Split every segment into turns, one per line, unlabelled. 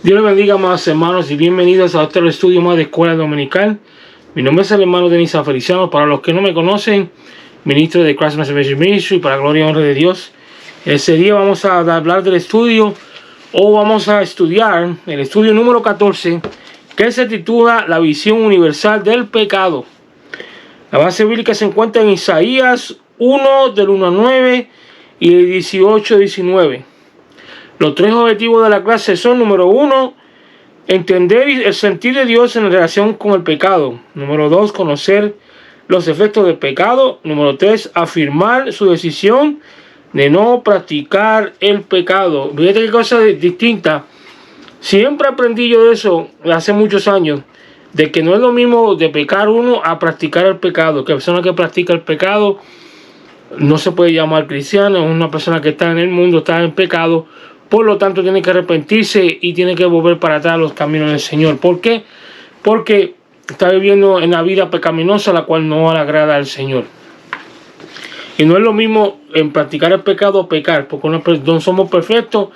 Dios les bendiga, amados hermanos, y bienvenidos a otro estudio más de Escuela Dominical. Mi nombre es el hermano Denis Feliciano. Para los que no me conocen, ministro de Christ Salvation Ministry, para gloria y honra de Dios. Ese día vamos a hablar del estudio, o vamos a estudiar el estudio número 14, que se titula La visión universal del pecado. La base bíblica se encuentra en Isaías 1, del 1 al 9 y el 18 al 19. Los tres objetivos de la clase son: número 1, entender el sentir de Dios en relación con el pecado. Número 2, conocer los efectos del pecado. Número 3, afirmar su decisión de no practicar el pecado. Fíjate qué cosa distinta. Siempre aprendí yo de eso hace muchos años, de que no es lo mismo de pecar uno a practicar el pecado. Que la persona que practica el pecado no se puede llamar cristiano, es una persona que está en el mundo, está en pecado. Por lo tanto, tiene que arrepentirse y tiene que volver para atrás a los caminos del Señor. ¿Por qué? Porque está viviendo en la vida pecaminosa, la cual no le agrada al Señor. Y no es lo mismo en practicar el pecado o pecar, porque no somos perfectos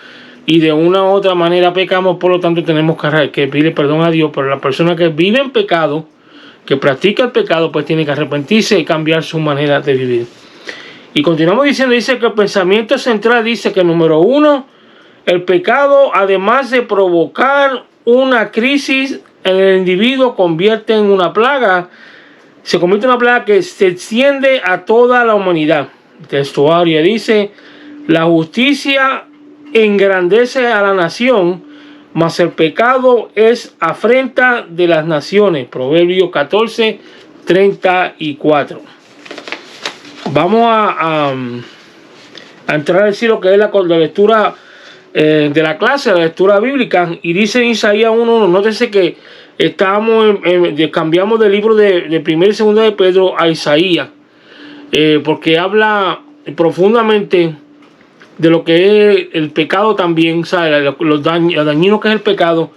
y de una u otra manera pecamos. Por lo tanto, tenemos que pedir perdón a Dios. Pero la persona que vive en pecado, que practica el pecado, pues tiene que arrepentirse y cambiar su manera de vivir. Y continuamos diciendo, dice que el pensamiento central dice que número 1, el pecado, además de provocar una crisis en el individuo, convierte en una plaga. Se convierte en una plaga que se extiende a toda la humanidad. El textuario dice: la justicia engrandece a la nación, mas el pecado es afrenta de las naciones. Proverbios 14, 34. Vamos a entrar a decir lo que es la lectura de la clase, la lectura bíblica. Y dice en Isaías 1:1, nótese que cambiamos del libro de 1 y 2 de Pedro a Isaías, porque habla profundamente de lo que es el pecado también, ¿sabe? Lo dañino que es el pecado.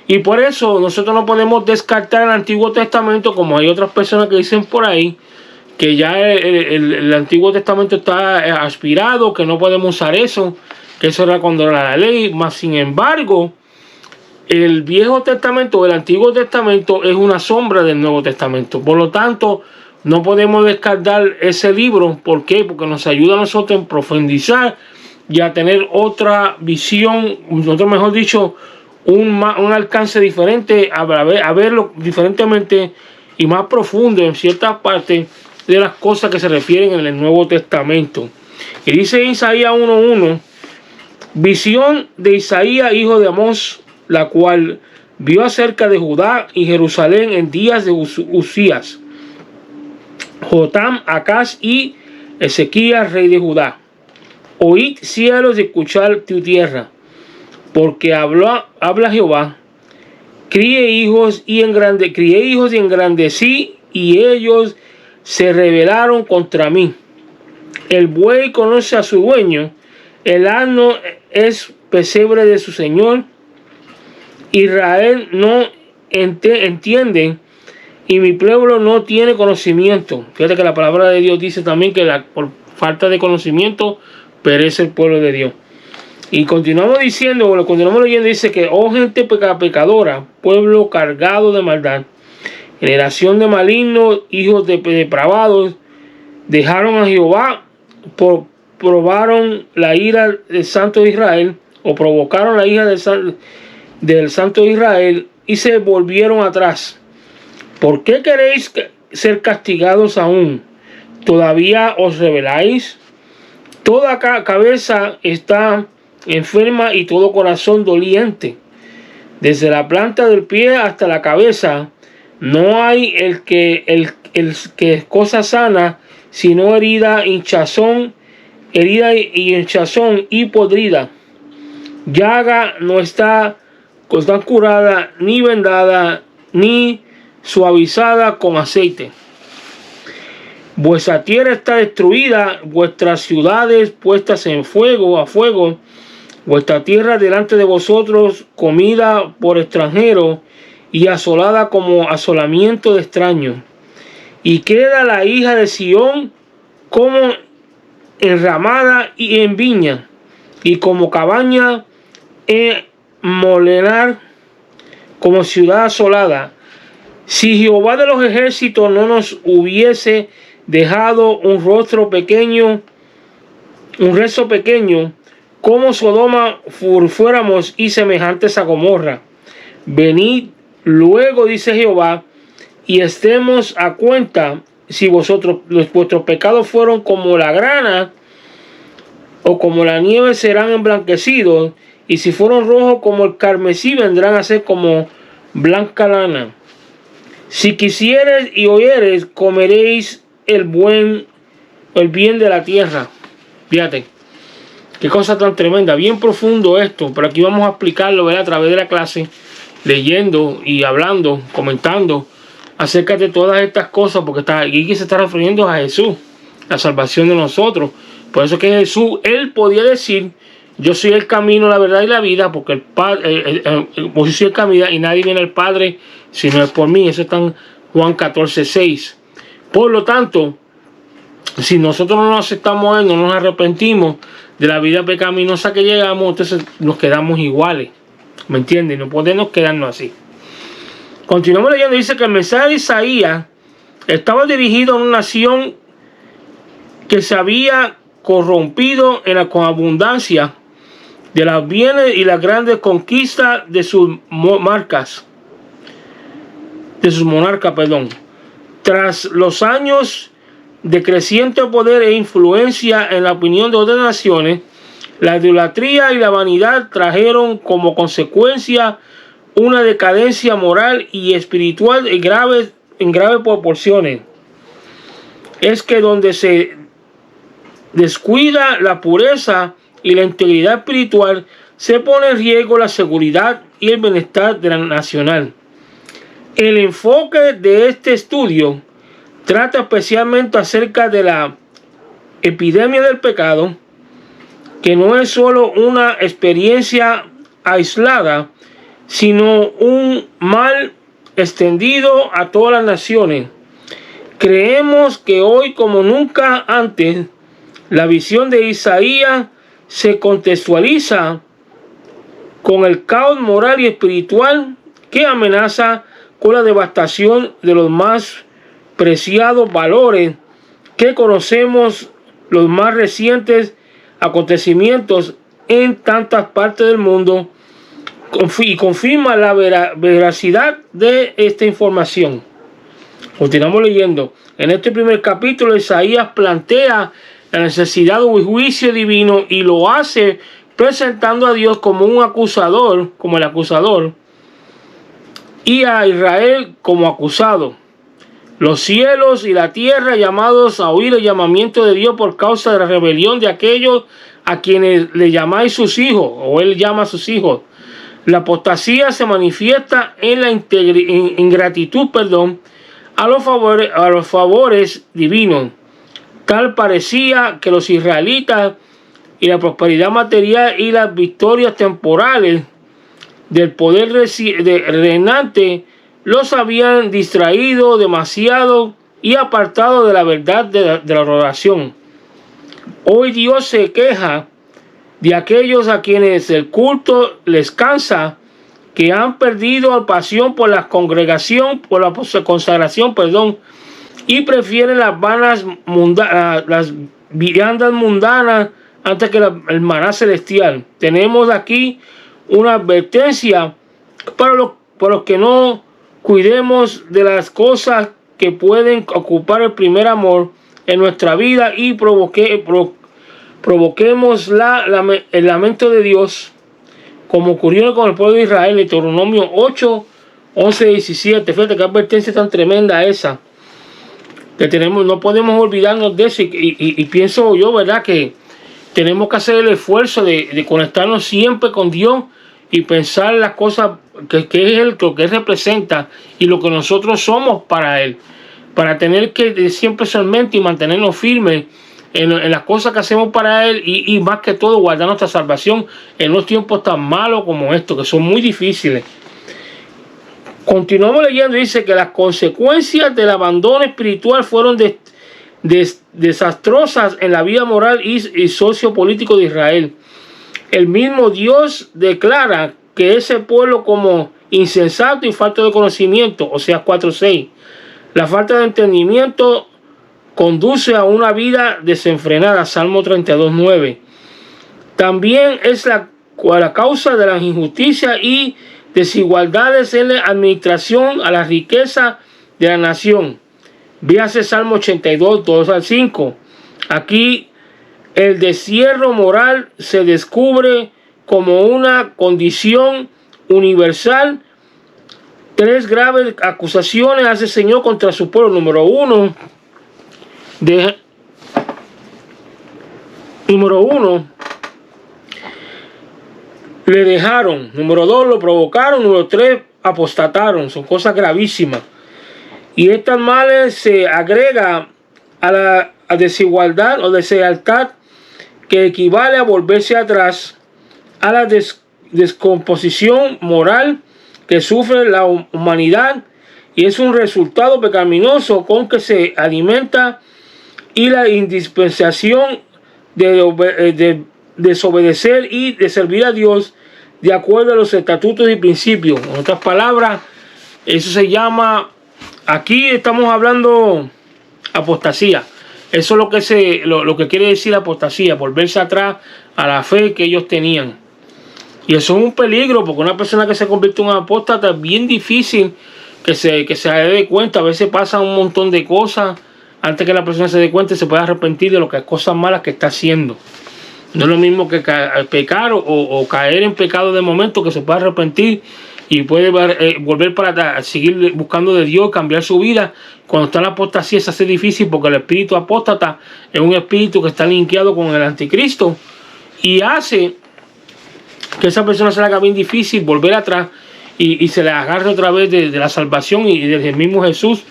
Y por eso nosotros no podemos descartar el Antiguo Testamento, como hay otras personas que dicen por ahí que ya el Antiguo Testamento está aspirado, que no podemos usar eso, que eso era cuando era la ley. Mas sin embargo, el Viejo Testamento o el Antiguo Testamento es una sombra del Nuevo Testamento. Por lo tanto, no podemos descartar ese libro. ¿Por qué? Porque nos ayuda a nosotros en profundizar y a tener otra visión, mejor dicho, un alcance diferente, a verlo diferentemente y más profundo en ciertas partes de las cosas que se refieren en el Nuevo Testamento. Y dice en Isaías 1:1, visión de Isaías, hijo de Amós, la cual vio acerca de Judá y Jerusalén en días de Usías, Jotam, Acaz y Ezequías, rey de Judá. Oíd cielos y escuchad tu tierra, porque habla Jehová. Crié hijos y engrandecí, y ellos se rebelaron contra mí. El buey conoce a su dueño, el asno es pesebre de su señor. Israel no entiende, y mi pueblo no tiene conocimiento. Fíjate que la palabra de Dios dice también que por falta de conocimiento perece el pueblo de Dios. Y continuamos leyendo, dice que: oh gente pecadora, pueblo cargado de maldad, generación de malignos, hijos de depravados, dejaron a Jehová, probaron la ira del Santo de Israel, o provocaron la ira del Santo de Israel, y se volvieron atrás. ¿Por qué queréis ser castigados aún? ¿Todavía os rebeláis? Toda cabeza está enferma y todo corazón doliente. Desde la planta del pie hasta la cabeza no hay el que es cosa sana, sino herida y hinchazón y podrida. Llaga no está curada, ni vendada, ni suavizada con aceite. Vuestra tierra está destruida, vuestras ciudades puestas a fuego, vuestra tierra delante de vosotros comida por extranjeros y asolada como asolamiento de extraños. Y queda la hija de Sión como enramada y en viña, y como cabaña molenar como ciudad asolada. Si Jehová de los ejércitos no nos hubiese dejado un resto pequeño, como Sodoma fuéramos y semejantes a Gomorra. Venid luego, dice Jehová, y estemos a cuenta. Si vuestros pecados fueron como la grana o como la nieve, serán emblanquecidos, y si fueron rojos como el carmesí, vendrán a ser como blanca lana. Si quisieres y oyeres, comeréis el bien de la tierra. Fíjate, qué cosa tan tremenda, bien profundo esto, pero aquí vamos a explicarlo, ¿verdad? A través de la clase, leyendo y hablando, comentando acerca de todas estas cosas, porque aquí se está refiriendo a Jesús, la salvación de nosotros. Por eso que Jesús, él podía decir: yo soy el camino, la verdad y la vida, porque el Padre, yo soy el camino y nadie viene al Padre si no es por mí. Eso está en Juan 14:6. Por lo tanto, si nosotros no nos aceptamos a él, no nos arrepentimos de la vida pecaminosa que llegamos, entonces nos quedamos iguales. ¿Me entienden? No podemos quedarnos así. Continuamos leyendo. Dice que el mensaje de Isaías estaba dirigido a una nación que se había corrompido con abundancia de las bienes y las grandes conquistas de sus monarcas. Tras los años de creciente poder e influencia en la opinión de otras naciones, la idolatría y la vanidad trajeron como consecuencia una decadencia moral y espiritual en graves proporciones. Es que donde se descuida la pureza y la integridad espiritual, se pone en riesgo la seguridad y el bienestar de la nacional. El enfoque de este estudio trata especialmente acerca de la epidemia del pecado, que no es solo una experiencia aislada, sino un mal extendido a todas las naciones. Creemos que hoy, como nunca antes, la visión de Isaías se contextualiza con el caos moral y espiritual que amenaza con la devastación de los más preciados valores que conocemos, los más recientes acontecimientos en tantas partes del mundo, y confirma la veracidad de esta información. Continuamos leyendo. En este primer capítulo, Isaías plantea la necesidad de un juicio divino y lo hace presentando a Dios como un acusador, como el acusador, y a Israel como acusado. Los cielos y la tierra llamados a oír el llamamiento de Dios por causa de la rebelión de aquellos a quienes le llamáis sus hijos, o él llama a sus hijos. La apostasía se manifiesta en la ingratitud, a los favores divinos. Tal parecía que los israelitas y la prosperidad material y las victorias temporales del poder reinante los habían distraído demasiado y apartado de la verdad de la adoración. Hoy Dios se queja de aquellos a quienes el culto les cansa, que han perdido la pasión por la congregación, por la consagración, y prefieren las vanas las viandas mundanas antes que el maná celestial. Tenemos aquí una advertencia para los que no cuidemos de las cosas que pueden ocupar el primer amor en nuestra vida y provoquemos el lamento de Dios, como ocurrió con el pueblo de Israel en Deuteronomio 8, 11, 17. Fíjate qué advertencia tan tremenda esa que tenemos. No podemos olvidarnos de eso, y pienso yo, ¿verdad?, que tenemos que hacer el esfuerzo de conectarnos siempre con Dios y pensar las cosas que es lo que Él representa y lo que nosotros somos para Él, para tener que siempre ser mente y mantenernos firmes en las cosas que hacemos para Él, y más que todo guardar nuestra salvación en los tiempos tan malos como estos, que son muy difíciles. Continuamos leyendo. Dice que las consecuencias del abandono espiritual fueron desastrosas en la vida moral y sociopolítico de Israel. El mismo Dios declara que ese pueblo como insensato y falta de conocimiento, Oseas 4:6. La falta de entendimiento conduce a una vida desenfrenada, Salmo 32:9. También es la causa de las injusticias y desigualdades en la administración a la riqueza de la nación. Véase Salmo 82, 2-5. Aquí el destierro moral se descubre como una condición universal. 3 graves acusaciones hace el Señor contra su pueblo. Número uno, le dejaron. Número 2, lo provocaron. Número 3, apostataron. Son cosas gravísimas. Y estas males se agrega a la desigualdad o deslealtad, que equivale a volverse atrás, a la descomposición moral que sufre la humanidad, y es un resultado pecaminoso con que se alimenta, y la indispensación de desobedecer y de servir a Dios de acuerdo a los estatutos y principios. En otras palabras, eso se llama, aquí estamos hablando apostasía. Eso es lo que quiere decir apostasía, volverse atrás a la fe que ellos tenían. Y eso es un peligro, porque una persona que se convierte en un apóstata es bien difícil que se dé cuenta. A veces pasan un montón de cosas antes que la persona se dé cuenta y se pueda arrepentir de lo que cosas malas que está haciendo. No es lo mismo que pecar o caer en pecado de momento, que se puede arrepentir y puede volver para atrás, seguir buscando de Dios, cambiar su vida. Cuando está en la apostasía se hace difícil, porque el espíritu apóstata es un espíritu que está linkeado con el anticristo y hace que esa persona se le haga bien difícil volver atrás y se le agarre otra vez de la salvación y del mismo Jesús,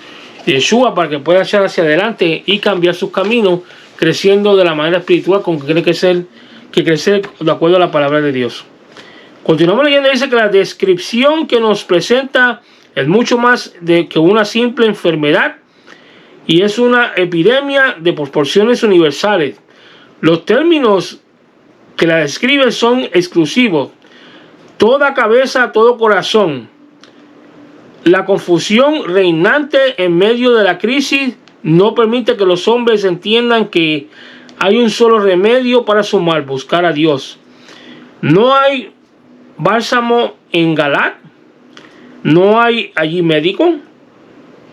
Yeshua, para que pueda echar hacia adelante y cambiar sus caminos, creciendo de la manera espiritual con que tiene que crecer de acuerdo a la palabra de Dios. Continuamos leyendo. Dice que la descripción que nos presenta es mucho más que una simple enfermedad, y es una epidemia de proporciones universales. Los términos que la describen son exclusivos: toda cabeza, todo corazón. La confusión reinante en medio de la crisis no permite que los hombres entiendan que hay un solo remedio para su mal: buscar a Dios. No hay bálsamo en Galat, no hay allí médico.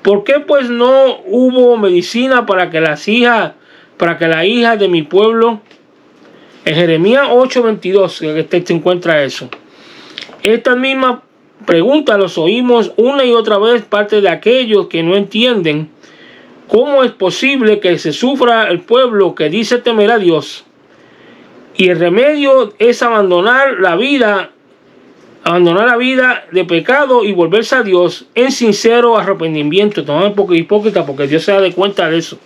¿Por qué pues no hubo medicina para que la hija de mi pueblo? En Jeremías 8:22, en el texto se encuentra eso. Estas mismas preguntas los oímos una y otra vez parte de aquellos que no entienden cómo es posible que se sufra el pueblo que dice temer a Dios, y el remedio es abandonar la vida de pecado y volverse a Dios en sincero arrepentimiento. Tomamos un poco hipócrita, porque Dios se da de cuenta de eso.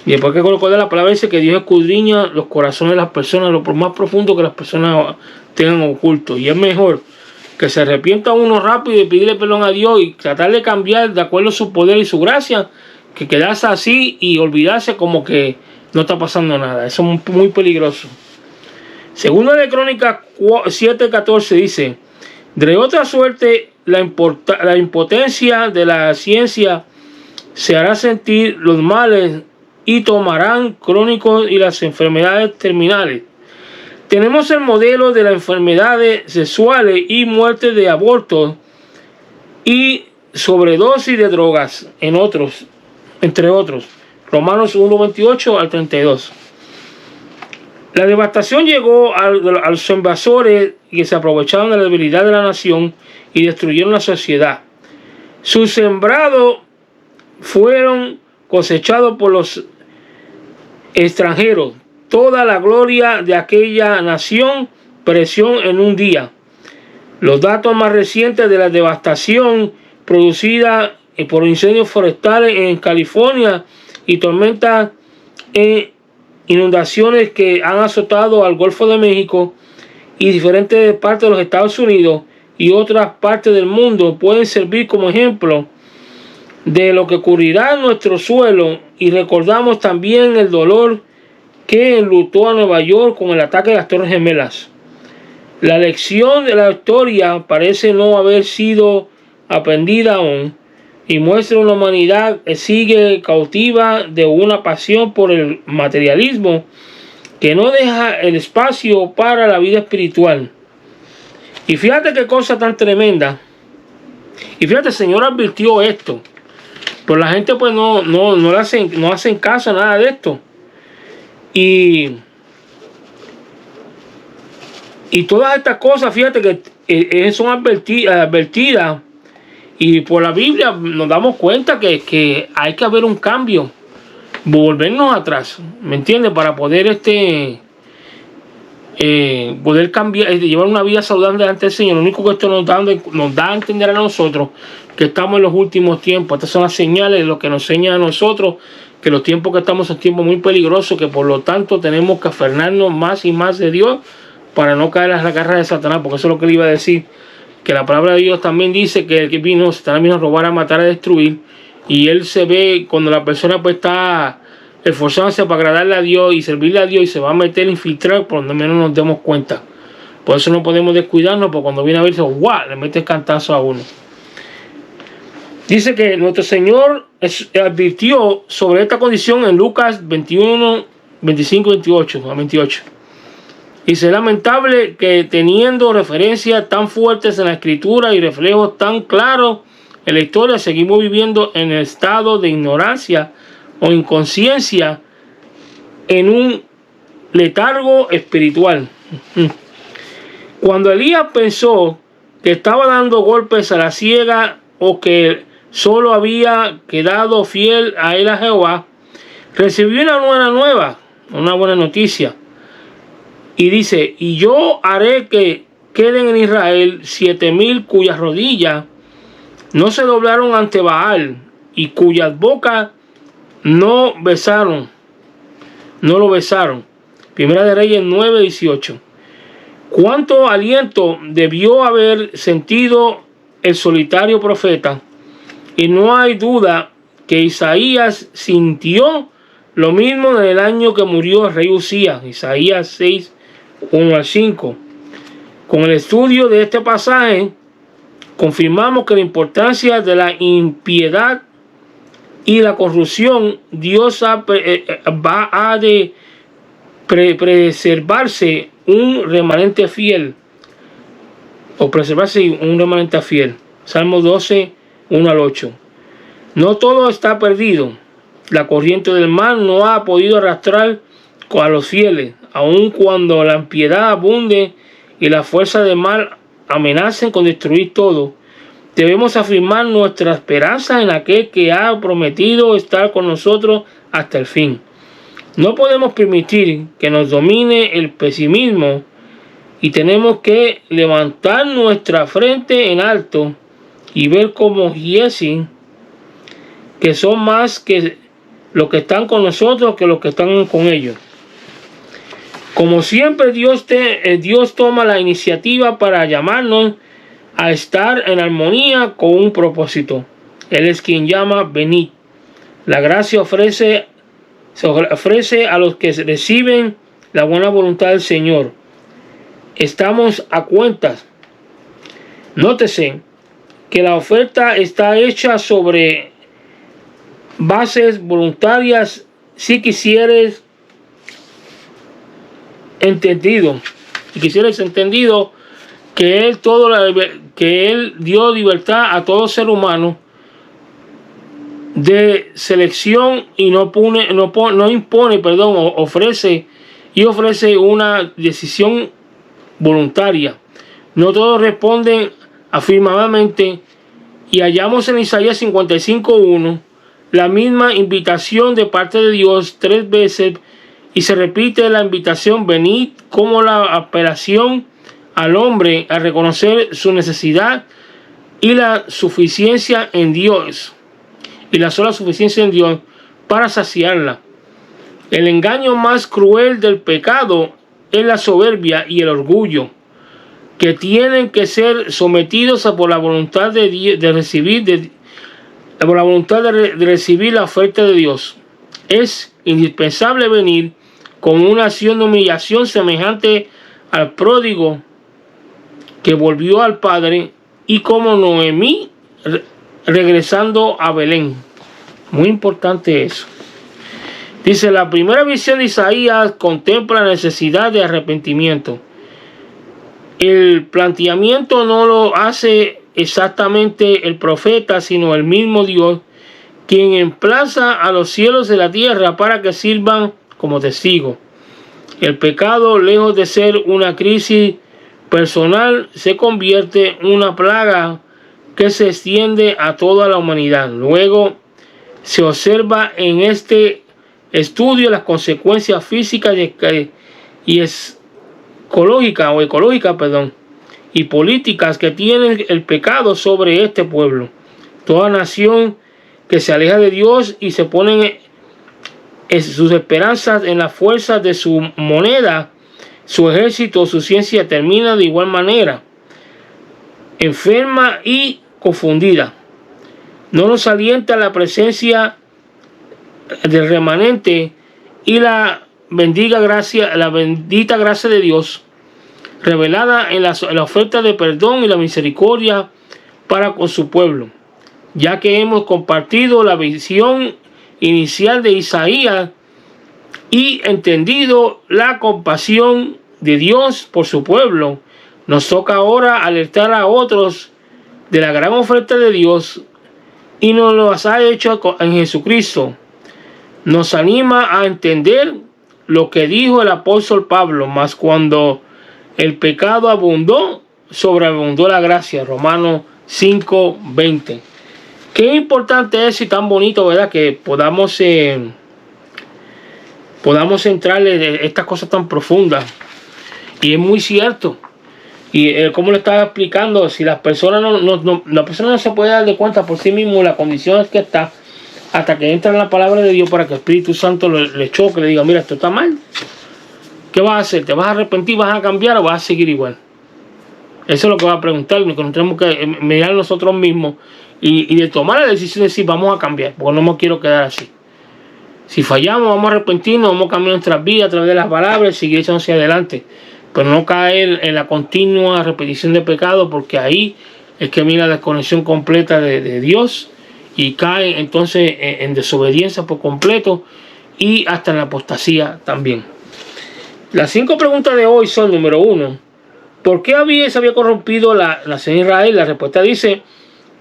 Y después que colocó de la palabra, dice que Dios escudriña los corazones de las personas, lo más profundo que las personas tengan oculto. Y es mejor que se arrepienta uno rápido y pedirle perdón a Dios y tratar de cambiar de acuerdo a su poder y su gracia, que quedarse así y olvidarse como que no está pasando nada. Eso es muy peligroso. Segunda de Crónicas 7:14 dice: de otra suerte, la impotencia de la ciencia se hará sentir los males y tomarán crónicos y las enfermedades terminales. Tenemos el modelo de las enfermedades sexuales y muerte de abortos y sobredosis de drogas, entre otros. Romanos 1:28-32. La devastación llegó a los invasores que se aprovecharon de la debilidad de la nación y destruyeron la sociedad. Sus sembrados fueron cosechados por los extranjeros. Toda la gloria de aquella nación pereció en un día. Los datos más recientes de la devastación producida por incendios forestales en California y tormentas e inundaciones que han azotado al Golfo de México y diferentes partes de los Estados Unidos y otras partes del mundo pueden servir como ejemplo de lo que ocurrirá en nuestro suelo, y recordamos también el dolor que enlutó a Nueva York con el ataque de las Torres Gemelas. La lección de la historia parece no haber sido aprendida aún y muestra una humanidad que sigue cautiva de una pasión por el materialismo que no deja el espacio para la vida espiritual. Y fíjate qué cosa tan tremenda. Y fíjate, el Señor advirtió esto. Pero la gente pues no hacen caso a nada de esto. Y todas estas cosas, fíjate que son advertidas. Y por la Biblia nos damos cuenta que hay que haber un cambio. Volvernos atrás. ¿Me entiendes? Para poder poder cambiar, llevar una vida saludable delante del Señor. Lo único que esto nos da a entender a nosotros que estamos en los últimos tiempos. Estas son las señales, lo que nos enseña a nosotros que los tiempos que estamos son tiempos muy peligrosos, que por lo tanto tenemos que aferrarnos más y más de Dios para no caer en las garras de Satanás, porque eso es lo que le iba a decir, que la palabra de Dios también dice que el que vino, Satanás vino a robar, a matar, a destruir, y él se ve cuando la persona pues está esforzándose para agradarle a Dios y servirle a Dios y se va a meter, infiltrar por donde menos nos demos cuenta. Por eso no podemos descuidarnos, porque cuando viene a verse, ¡guau!, le mete el cantazo a uno. Dice que nuestro Señor advirtió sobre esta condición en Lucas 21, 25 28, a 28. Dice, es lamentable que teniendo referencias tan fuertes en la Escritura y reflejos tan claros en la historia, seguimos viviendo en el estado de ignorancia o inconsciencia, en un letargo espiritual. Cuando Elías pensó que estaba dando golpes a la ciega o que solo había quedado fiel a él, a Jehová, recibió una buena noticia. Y dice, y yo haré que queden en Israel 7,000 cuyas rodillas no se doblaron ante Baal y cuyas bocas no lo besaron. Primera de Reyes 9:18. ¿Cuánto aliento debió haber sentido el solitario profeta? Y no hay duda que Isaías sintió lo mismo en el año que murió el rey Usías. Isaías 6:1-5. Con el estudio de este pasaje, confirmamos que la importancia de la impiedad y la corrupción, Dios va a preservarse un remanente fiel. O preservarse un remanente fiel. Salmo 12:1-8. No todo está perdido. La corriente del mal no ha podido arrastrar a los fieles, aun cuando la impiedad abunde y la fuerza del mal amenacen con destruir todo. Debemos afirmar nuestra esperanza en aquel que ha prometido estar con nosotros hasta el fin. No podemos permitir que nos domine el pesimismo y tenemos que levantar nuestra frente en alto y ver como Giesi, que son más que los que están con nosotros que los que están con ellos. Como siempre, Dios toma la iniciativa para llamarnos a estar en armonía con un propósito. Él es quien llama venid. La gracia se ofrece a los que reciben la buena voluntad del Señor. Estamos a cuentas. Nótese que la oferta está hecha sobre bases voluntarias. Si quisieres entendido que él dio libertad a todo ser humano de selección y ofrece una decisión voluntaria. No todos responden afirmativamente, y hallamos en Isaías 55:1 la misma invitación de parte de Dios 3 veces, y se repite la invitación venid como la apelación al hombre a reconocer su necesidad y la suficiencia en Dios, y la sola suficiencia en Dios para saciarla. El engaño más cruel del pecado es la soberbia y el orgullo, que tienen que ser sometidos por la voluntad de recibir la oferta de Dios. Es indispensable venir con una acción de humillación semejante al pródigo que volvió al padre, y como Noemí regresando a Belén. Muy importante eso. Dice, la primera visión de Isaías contempla la necesidad de arrepentimiento. El planteamiento no lo hace exactamente el profeta, sino el mismo Dios, quien emplaza a los cielos de la tierra para que sirvan como testigos. El pecado, lejos de ser una crisis personal, se convierte en una plaga que se extiende a toda la humanidad. Luego se observa en este estudio las consecuencias físicas y ecológicas y políticas que tiene el pecado sobre este pueblo. Toda nación que se aleja de Dios y se pone sus esperanzas en las fuerzas de su moneda, su ejército, su ciencia, termina de igual manera, enferma y confundida. No nos alienta la presencia del remanente y la bendita gracia de Dios revelada en la oferta de perdón y la misericordia para con su pueblo, ya que hemos compartido la visión inicial de Isaías y entendido la compasión de Dios por su pueblo. Nos toca ahora alertar a otros de la gran oferta de Dios, y nos lo ha hecho en Jesucristo. Nos anima a entender lo que dijo el apóstol Pablo: mas cuando el pecado abundó, sobreabundó la gracia. Romanos 5:20. Qué importante es y tan bonito, ¿verdad? Que podamos entrarle de estas cosas tan profundas. Y es muy cierto. Y como lo estaba explicando, si las personas no se puede dar de cuenta por sí mismo la condición es que está, hasta que entra en la palabra de Dios para que el Espíritu Santo le choque, le diga, mira, esto está mal. ¿Qué vas a hacer? ¿Te vas a arrepentir, vas a cambiar o vas a seguir igual? Eso es lo que va a preguntar, que nos tenemos que mirar nosotros mismos y de tomar la decisión de decir, vamos a cambiar, porque no me quiero quedar así. Si fallamos, vamos a arrepentirnos, vamos a cambiar nuestras vidas a través de las palabras y seguir echando hacia adelante. Pero no caer en la continua repetición de pecado, porque ahí es que viene la desconexión completa de Dios y cae entonces en desobediencia por completo y hasta en la apostasía también. Las 5 preguntas de hoy son: número 1, ¿por qué se había corrompido la nación de Israel? La respuesta dice: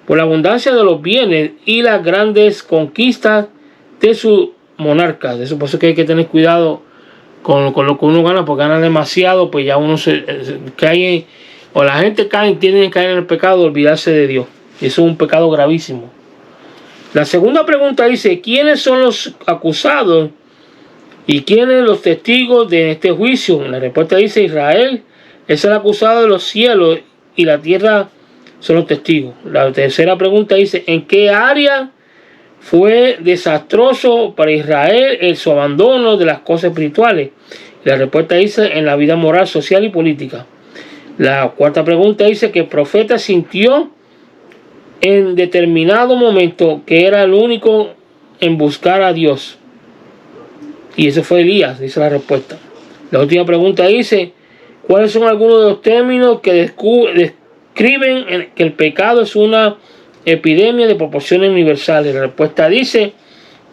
por la abundancia de los bienes y las grandes conquistas de sus monarcas. Eso por eso que hay que tener cuidado con lo que uno gana, porque gana demasiado, pues ya uno se cae, o la gente cae, tiene que caer en el pecado de olvidarse de Dios. Y eso es un pecado gravísimo. La segunda pregunta dice: ¿quiénes son los acusados y quiénes los testigos de este juicio? La respuesta dice: Israel es el acusado de los cielos y la tierra son los testigos. La tercera pregunta dice: ¿en qué área fue desastroso para Israel su abandono de las cosas espirituales? La respuesta dice: en la vida moral, social y política. La cuarta pregunta dice: que el profeta sintió en determinado momento que era el único en buscar a Dios. Y eso fue Elías, dice la respuesta. La última pregunta dice: ¿cuáles son algunos de los términos que describen que el pecado es una epidemia de proporciones universales? La respuesta dice: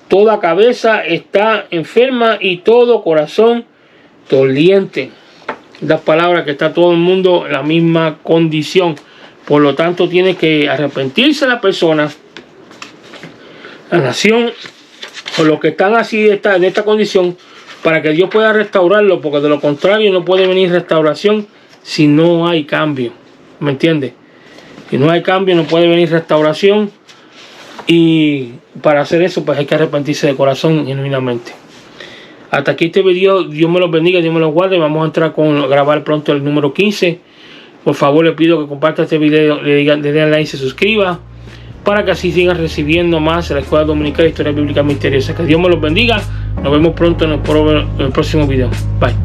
toda cabeza está enferma y todo corazón doliente. Las palabras que está todo el mundo en la misma condición. Por lo tanto, tiene que arrepentirse la persona, la nación, o los que están así en esta condición, para que Dios pueda restaurarlo, porque de lo contrario no puede venir restauración si no hay cambio. ¿Me entiendes? Si no hay cambio, no puede venir restauración. Y para hacer eso, pues hay que arrepentirse de corazón genuinamente. Hasta aquí este video. Dios me los bendiga, Dios me los guarde. Vamos a entrar con grabar pronto el número 15. Por favor, le pido que comparta este video, le den like y se suscriba, para que así sigan recibiendo más de la Escuela Dominical de Historia Bíblica Misteriosa. Que Dios me los bendiga. Nos vemos pronto en el próximo video. Bye.